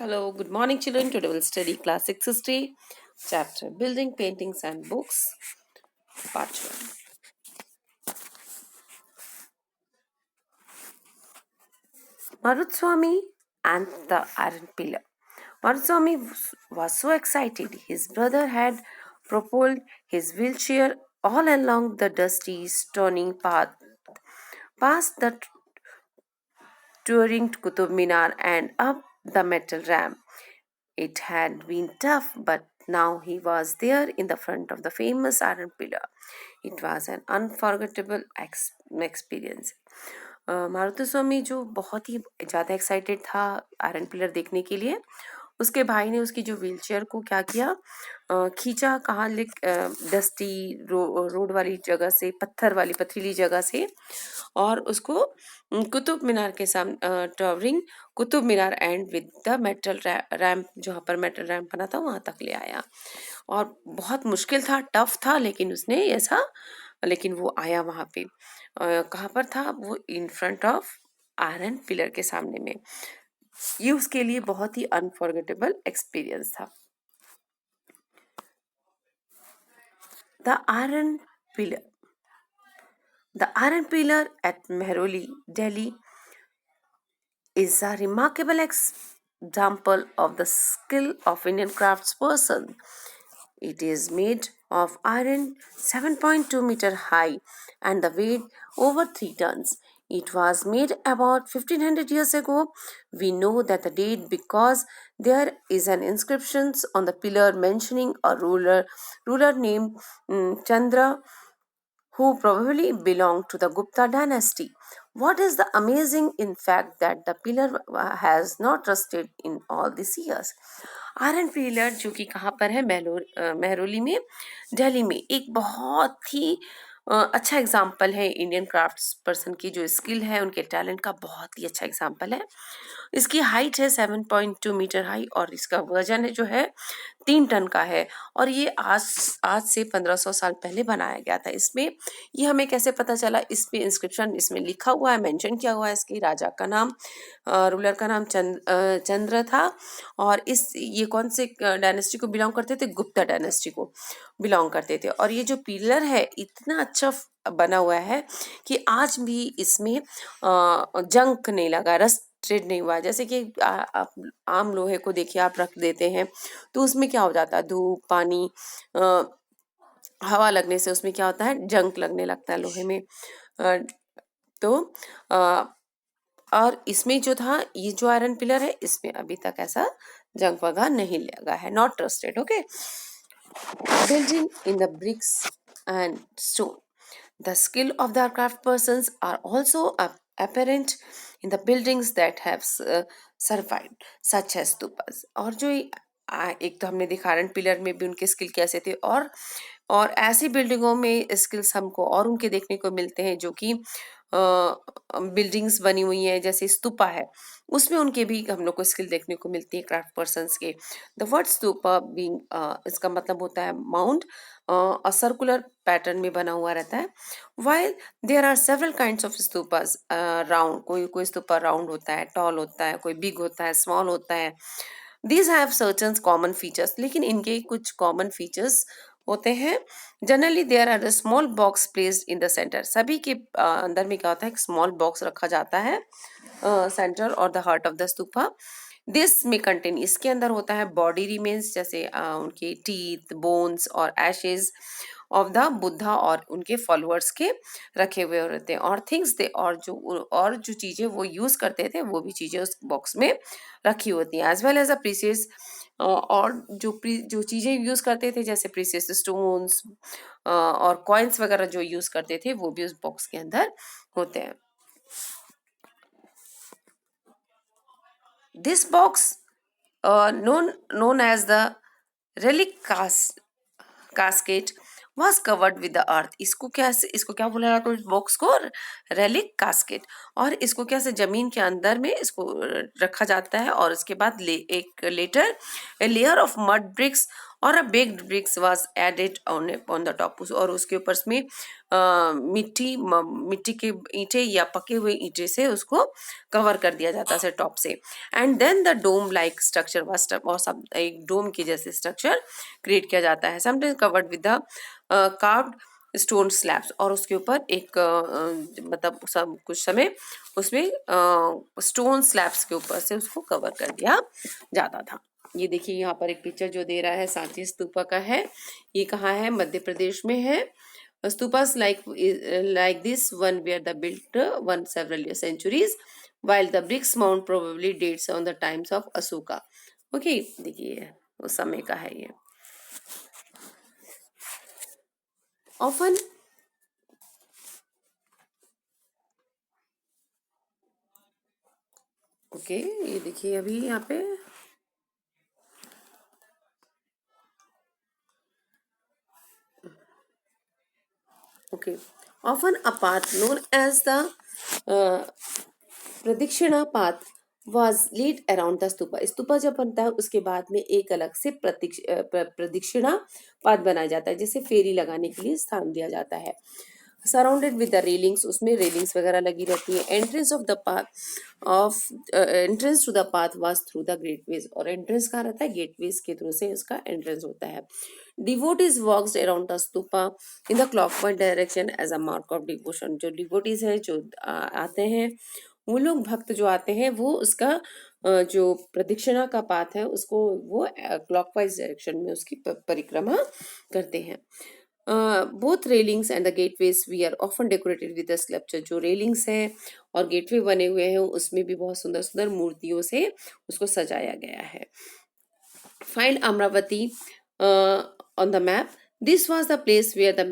Hello, good morning, children. Today we'll study class 6 history, chapter Building, Paintings, and Books, part 1. Marutswamy and the Iron Pillar. Marutswamy was so excited. His brother had propelled his wheelchair all along the dusty, stony path past the towering Qutub Minar and up the metal ramp. It had been tough, but now he was there in the front of the famous iron pillar. It was an unforgettable experience. Maruti स्वामी जो बहुत ही ज़्यादा excited था iron pillar देखने के लिए, उसके भाई ने उसकी जो व्हीलचेयर को क्या किया, खींचा कहाँ डस्टी रोड वाली जगह से, पत्थर वाली पथरीली जगह से, और उसको कुतुब मीनार के सामने towering Qutub Minar and with the metal ramp, जहाँ पर मेटल रैम्प बना था वहाँ तक ले आया। और बहुत मुश्किल था, टफ था, लेकिन वो आया वहाँ पे। कहाँ पर था वो? In front of iron pillar के सामने में। ये उसके लिए बहुत ही अनफॉरगेटेबल एक्सपीरियंस था। The iron pillar The Iron Pillar at Mehroli, Delhi is a remarkable example of the skill of Indian craftsperson. It is made of iron 7.2 meter high and the weight over 3 tons. It was made about 1500 years ago. We know that the date because there is an inscription on the pillar mentioning a ruler named Chandra, who probably belonged to the Gupta dynasty. What is the amazing in fact that the pillar has not rusted in all these years? Iron pillar जो कि कहाँ पर है, मेहरौली में, दिल्ली में, एक बहुत ही अच्छा एग्जाम्पल है इंडियन क्राफ्ट्स पर्सन की जो स्किल है, उनके टैलेंट का बहुत ही अच्छा एग्जाम्पल है। इसकी हाइट है 7.2 मीटर हाई और इसका वजन है जो है 3 टन का है। और ये आज से 1500 साल पहले बनाया गया था। इसमें ये हमें कैसे पता चला? इसमें इंस्क्रिप्शन इसमें लिखा हुआ है, मेंशन किया हुआ है। इसके राजा का नाम, रूलर का नाम चंद्र था। और ये कौन से डायनेस्टी को बिलोंग करते थे? गुप्ता डायनेस्टी को बिलोंग करते थे। और ये जो पिलर है इतना अच्छा बना हुआ है कि आज भी इसमें जंग नहीं लगा, रस्ट ट्रेड नहीं हुआ। जैसे कि आप आम लोहे को देखिए, आप रख देते हैं तो उसमें क्या हो जाता है, धूप पानी हवा लगने से उसमें क्या होता है, जंग लगने लगता है लोहे में। तो और इसमें जो था, ये जो आयरन पिलर है, इसमें अभी तक ऐसा जंग वगैरह नहीं लगा है, not trusted. Okay, building in the bricks and stone. The skill of the craft persons are also apparent in the buildings that have survived, such as stupas. और जो एक तो हमने देखा आयरन पिलर में भी उनके स्किल कैसे थे, और ऐसी बिल्डिंगों में स्किल्स हमको और उनके देखने को मिलते हैं जो कि बिल्डिंग्स बनी हुई हैं, जैसे स्तूपा है, उसमें उनके भी हम लोग को स्किल देखने को मिलती है क्राफ्ट पर्सन्स के। द वर्ड स्तूपा बीइंग, इसका मतलब होता है माउंट, और सर्कुलर पैटर्न में बना हुआ रहता है। While there are several kinds of stupas round, कोई कोई स्तूपा राउंड होता है, टॉल होता है, कोई बिग होता है, स्मॉल होता है। These have certain common features, लेकिन इनके कुछ कॉमन फीचर्स होते हैं। Generally there are a small box placed in the center. सभी के अंदर में क्या होता है, एक स्मॉल बॉक्स रखा जाता है सेंटर और the heart of the stupa. This में कंटेन, इसके अंदर होता है बॉडी रिमेन्स, जैसे उनके टीथ, बोन्स और एशेज ऑफ द बुद्धा और उनके फॉलोअर्स के रखे हुए होते हैं। और थिंग्स दे, और जो चीजें वो यूज करते थे वो भी चीजें उस बॉक्स में रखी होती हैं। As well as a precious, और जो चीजें यूज करते थे जैसे प्रीसियस स्टोन्स और कॉइन्स वगैरह जो यूज करते थे वो भी उस बॉक्स के अंदर होते हैं। This box, known as the relic casket, was covered with the earth. इसको क्या बोला जाता है? इस बॉक्स को रेलिक कास्केट। और इसको कैसे जमीन के अंदर में इसको रखा जाता है, और उसके बाद later layer of mud bricks और a baked bricks was added on the top, और उसके ऊपर में मिट्टी के ईंटें या पके हुए ईंटे से उसको कवर कर दिया जाता है टॉप से। And then the dome like structure was एक डोम के जैसे स्ट्रक्चर क्रिएट किया जाता है, sometimes covered with the carved stone slabs, और उसके ऊपर एक मतलब सब कुछ समय उसमें स्टोन स्लैब्स के ऊपर से उसको कवर कर दिया जाता था। ये देखिए यहाँ पर एक पिक्चर जो दे रहा है सांची स्तूपा का है। ये कहाँ है? मध्य प्रदेश में है। Stupas like this one were the built one several centuries, while the bricks mound probably dates on the times of Asoka. Okay, देखिए उस समय का है ये। ऑफन ओके, ये देखिए अभी यहाँ पे okay, often a path known as the प्रदक्षिणा path was laid around the stupa. Stupa जब बनता है उसके बाद में एक अलग से प्रदक्षिणा पाथ बनाया जाता है, जिसे फेरी लगाने के लिए स्थान दिया जाता है। सराउंडेड विद द रेलिंग्स, उसमें रेलिंग्स वगैरह लगी रहती है। Entrance to the path was through the gateways, और एंट्रेंस कहाँ रहता है? गेटवेज के थ्रू से उसका एंट्रेंस होता है। Devotees walked around the stupa in the clockwise direction as a mark of devotion. जो डिवोटीज हैं, जो आते हैं, वो लोग भक्त जो आते हैं, वो उसका जो प्रदक्षिणा का पाथ है उसको वो क्लॉकवाइज डायरेक्शन में उसकी परिक्रमा करते हैं। Both railings and the gateways we are often decorated with the sculpture. जो रेलिंग्स हैं और गेटवे बने हुए हैं उसमें भी बहुत सुंदर सुंदर मूर्तियों से उसको सजाया गया है। Find Amravati on the map. This was the place where the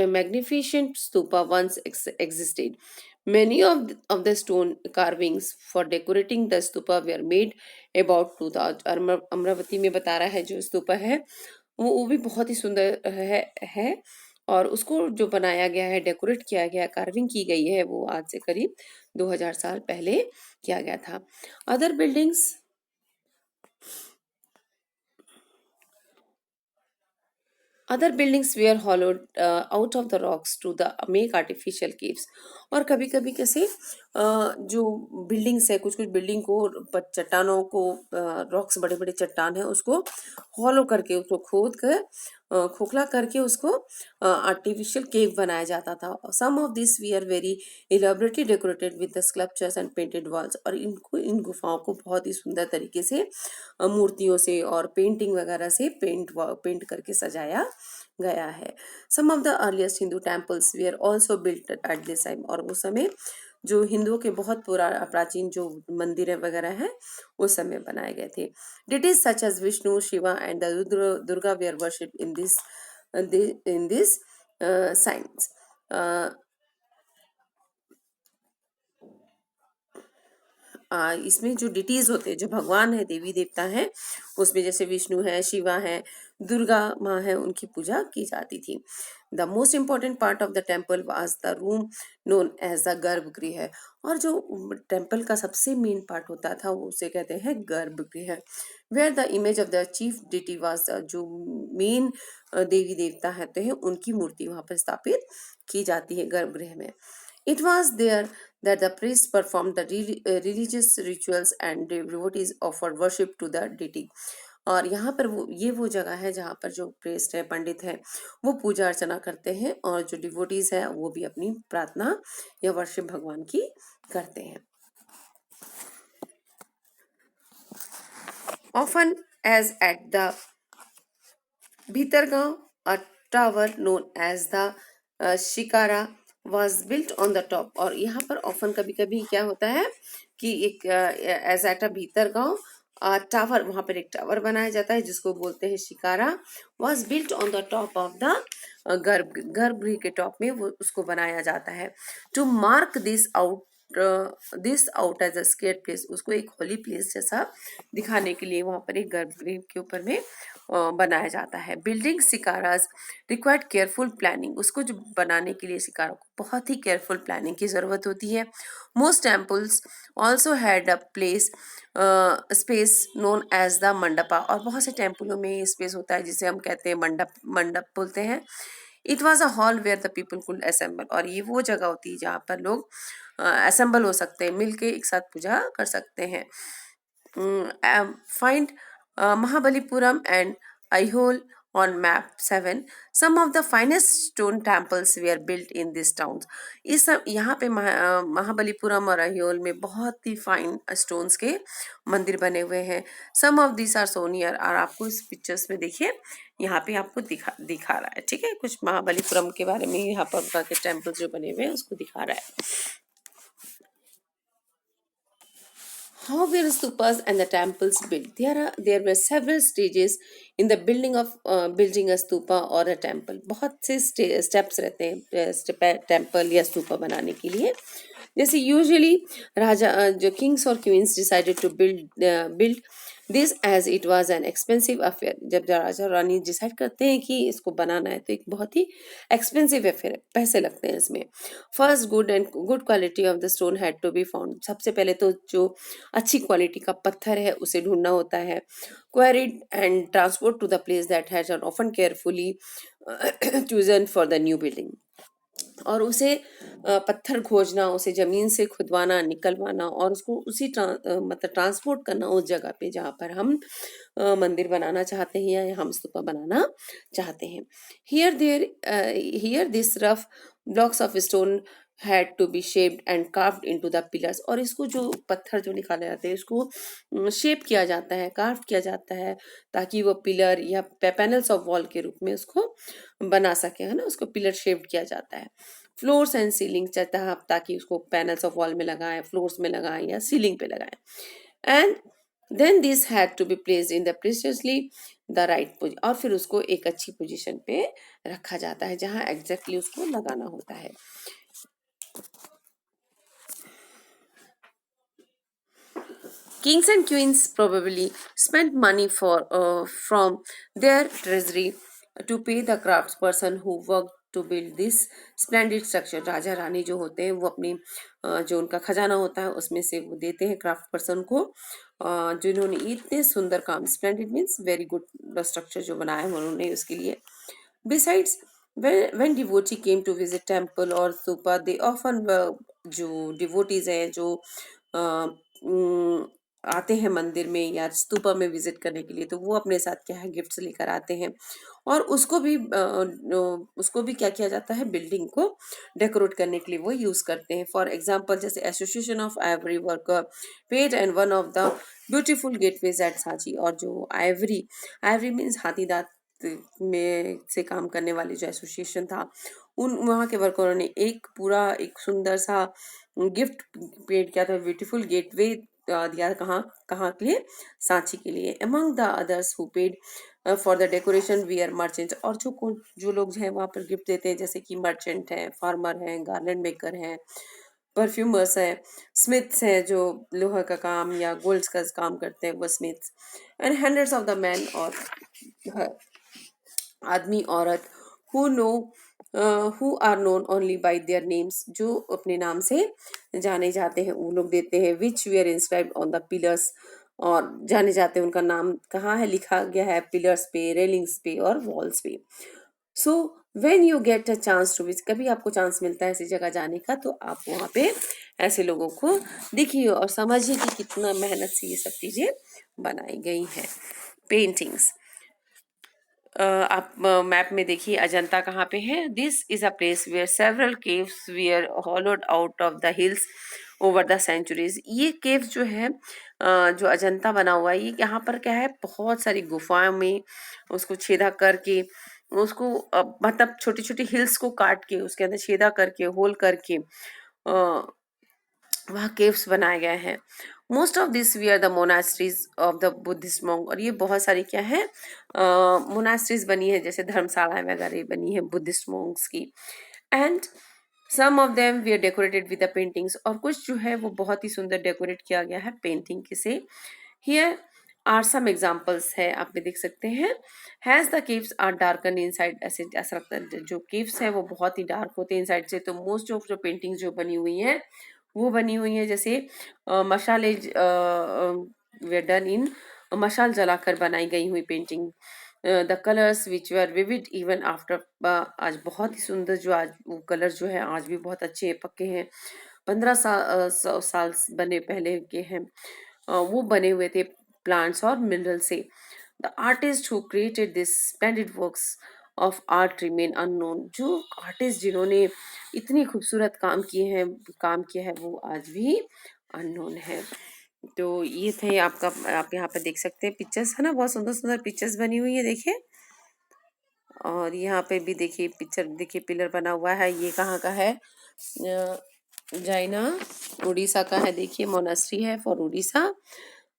magnificent stupa once existed. Many of the stone carvings for decorating the stupa were made about 2000। Amravati में बता रहा है जो स्तूपा है वो भी बहुत ही सुंदर है, और उसको जो बनाया गया है, डेकोरेट किया गया, कार्विंग की गई है, वो आज से करीब 2000 साल पहले किया गया था। Other buildings Other buildings were hollowed out of the rocks to the make artificial caves। और कभी कभी कैसे जो बिल्डिंग्स है, कुछ कुछ बिल्डिंग को चट्टानों को, रॉक्स बड़े बड़े चट्टान है, उसको हॉलो करके, उसको खोद कर खोखला करके उसको आर्टिफिशियल केव बनाया जाता था। Some of this we are very elaborately decorated with the sculptures and painted walls. और इन गुफाओं को बहुत ही सुंदर तरीके से मूर्तियों से और पेंटिंग वगैरह से पेंट करके सजाया गया है। Some of the earliest Hindu temples we are also built at this time. और उस समय जो हिंदुओं के बहुत प्राचीन जो मंदिर वगैरह हैं उस समय बनाए गए थे। Deities such as Vishnu, Shiva and the Durga we are worship in this science. इसमें जो डिटीज होते हैं, जो भगवान है, देवी देवता हैं, उसमें जैसे विष्णु है, शिवा है, दुर्गा माँ है, उनकी पूजा की जाती थी। The most important part of the temple was the room known as the garbhagriha. और जो टेम्पल का सबसे मेन पार्ट होता था वो उसे कहते हैं garbhagriha. Where the image of the chief deity was, जो मेन देवी देवता होते हैं उनकी मूर्ति वहां पर स्थापित की जाती है गर्भगृह में। It was there that the priests performed the religious rituals and devotees offered worship to the deity। और यहाँ पर वो जगह है जहाँ पर जो प्रेस्ट है, पंडित है, वो पूजा अर्चना करते हैं, और जो डिवोटीज है वो भी अपनी प्रार्थना या वर्शिप भगवान की करते हैं। Often as at the Bhitargaon, a tower known as the shikara was built on the top। और यहाँ पर ऑफन कभी कभी क्या होता है कि एक as at a Bhitargaon tower, वहां पर एक टावर बनाया जाता है जिसको बोलते हैं shikara. was built on the top of the गर्भगृह के टॉप में वो उसको बनाया जाता है। To mark this out this out as a sacred place, उसको एक होली प्लेस जैसा दिखाने के लिए वहाँ पर एक गर्भगृह के ऊपर में बनाया जाता है। बिल्डिंग सिकाराज रिक्वायर्ड केयरफुल प्लानिंग, उसको जो बनाने के लिए सिकारा को बहुत ही केयरफुल प्लानिंग की ज़रूरत होती है। Most temples also had a place space known as the mandapa, और बहुत से टेम्पलों में स्पेस होता है जिसे हम कहते हैं मंडप, मंडप बोलते हैं। It was a hall where the people could assemble, और ये वो जगह होती है जहाँ पर लोग असेंबल हो सकते हैं, मिलके एक साथ पूजा कर सकते हैं। Find Mahabalipuram and Aihole on map 7. Some of the finest stone temples were built in these towns. इस यहाँ पे महाबलीपुरम और अहियोल में बहुत ही फाइन स्टोन्स के मंदिर बने हुए हैं। Some of this are so near, और आपको इस पिक्चर्स में देखिए यहाँ पे आपको दिखा रहा है, ठीक है, कुछ महाबलीपुरम के बारे में यहाँ पर के टेम्पल्स जो बने हुए हैं उसको दिखा रहा है। How were stupas and the temples built? There were several stages in the building a stupa or a temple. बहुत से steps रहते हैं टेम्पल या स्तूपा बनाने के लिए। जैसे यूजुअली राजा जो किंग्स और queens decided to build this as it was an expensive affair. जब राजा रानी डिसाइड करते हैं कि इसको बनाना है तो एक बहुत ही एक्सपेंसिव अफेयर है, पैसे लगते हैं इसमें। First good quality of the stone had to be found, सबसे पहले तो जो अच्छी क्वालिटी का पत्थर है उसे ढूंढना होता है। Quarried and transport to the place that has often carefully chosen for the new building, और उसे पत्थर खोजना, उसे जमीन से खुदवाना, निकलवाना और उसको उसी मतलब ट्रांसपोर्ट करना उस जगह पे जहाँ पर हम मंदिर बनाना चाहते हैं या हम स्तूपा बनाना चाहते हैं। Here this rough blocks of stone had to be shaped and carved into the pillars, और इसको जो पत्थर जो निकाले जाते हैं इसको शेप किया जाता है, कार्व किया जाता है, ताकि वो पिलर या पैनल्स ऑफ वॉल के रूप में उसको बना सके, है ना, उसको पिलर शेप्ड किया जाता है। फ्लोर्स एंड सीलिंग चाहता है ताकि उसको पैनल्स ऑफ वॉल में लगाएं, फ्लोर्स में लगाएं या सीलिंग पे लगाएं। And then this had to be placed in the precisely the right position, और फिर उसको एक अच्छी पोजीशन पे रखा जाता है जहां एग्जैक्टली उसको लगाना होता है। Kings and queens probably spent money from their treasury to pay the craftsperson who worked to build this splendid structure. Raja Rani जो होते हैं वो अपनी जो उनका खजाना होता है उसमें से वो देते हैं क्राफ्ट पर्सन को, जिन्होंने इतने सुंदर काम, splendid means very good structure जो बनाया है उन्होंने उसके लिए। Besides, when devotee came to visit temple or stupa, they often जो devotees हैं जो आते हैं मंदिर में या स्तूपा में विजिट करने के लिए, तो वो अपने साथ क्या है गिफ्ट्स लेकर आते हैं, और उसको भी क्या किया जाता है, बिल्डिंग को डेकोरेट करने के लिए वो यूज करते हैं। फॉर एग्जाम्पल जैसे association of ivory worker paid and one of the beautiful gateways at Sanchi, और जो आइवरी मीन्स हाथी दांत में से काम करने वाले जो एसोसिएशन था, उन वहाँ के वर्करों ने एक सुंदर सा गिफ्ट पेड किया था, ब्यूटीफुल गेटवे दिया, कहाँ के लिए, सांची के लिए। Among the others who paid for the decoration were आर मर्चेंट, और जो लोग हैं वहाँ पर गिफ्ट देते हैं जैसे कि मर्चेंट हैं, फार्मर हैं, गार्लैंड मेकर हैं, परफ्यूमर्स हैं, स्मिथ्स हैं जो लोहा का काम या गोल्ड्स का काम करते हैं वो smiths, and hundreds of the man, और आदमी औरत who are known only by their names, जो अपने नाम से जाने जाते हैं, वो लोग देते हैं। Which we are inscribed on the pillars, और जाने जाते हैं, उनका नाम कहाँ है, लिखा गया है पिलर्स पे, रेलिंग्स पे और वॉल्स पे। So when you get a chance to visit, कभी आपको चांस मिलता है ऐसी जगह जाने का, तो आप वहाँ पे ऐसे लोगों को देखिए और समझिए कि कितना मेहनत से ये सब चीजें बनाई गई हैं। पेंटिंग्स, आप मैप में देखिए अजंता कहाँ पे है। This is a place where several caves were hollowed out of the hills over the centuries. ये केव्स जो है जो अजंता बना हुआ है, ये यहाँ पर क्या है, बहुत सारी गुफाओं में उसको छेदा करके उसको मतलब छोटी छोटी हिल्स को काट के उसके अंदर छेदा करके होल करके वहाँ केव्स बनाए गए हैं। Most of this we are the monasteries of the Buddhist monk, और ये बहुत सारी क्या है मोनास्ट्रीज बनी है, जैसे धर्मशालाएं वगैरह बनी है बुद्धिस्ट मॉन्क्स की। And some of them we are decorated with the paintings, और कुछ जो है वो बहुत ही सुंदर डेकोरेट किया गया है पेंटिंग से। हियर आर सम एग्जाम्पल्स है, आप भी देख सकते हैं। Has the caves are darken inside, ऐसे ऐसा लगता है जो केव्स है वो बहुत ही डार्क होते हैं इनसाइड से। तो मोस्ट ऑफ जो पेंटिंग्स जो बनी हुई हैं वो बनी हुई है जैसे मशाले वे डन इन, मशाल जलाकर बनाई गई हुई painting. The colours which were vivid even after, आज बहुत ही सुंदर जो आज वो कलर जो है आज भी बहुत अच्छे पक्के हैं। 1500 साल बने पहले के हैं। वो बने हुए थे प्लांट्स और मिनरल से। The artist who created this splendid works of art remain unknown, जो आर्टिस्ट जिन्होंने इतनी खूबसूरत काम किया है वो आज भी अननोन है। तो ये थे आपका, आप यहाँ पे देख सकते हैं पिक्चर्स है ना, बहुत सुंदर सुंदर पिक्चर्स बनी हुई है देखिए। और यहाँ पे भी देखिए पिक्चर, देखिए पिलर बना हुआ है, ये कहाँ का है, जाइना उड़ीसा का है। देखिए मोनास्ट्री है for Orissa.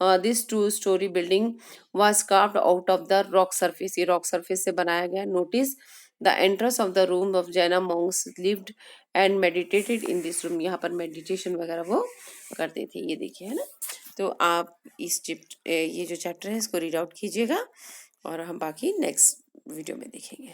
This 2 story building was carved out of the rock surface, ये रॉक सरफेस से बनाया गया। Notice the entrance of the room of Jaina monks lived and meditated in this room, यहाँ पर मेडिटेशन वगैरह वो करते थे, ये देखिए है ना। तो आप इस ये जो चैप्टर है इसको रीड आउट कीजिएगा और हम बाकी नेक्स्ट वीडियो में देखेंगे।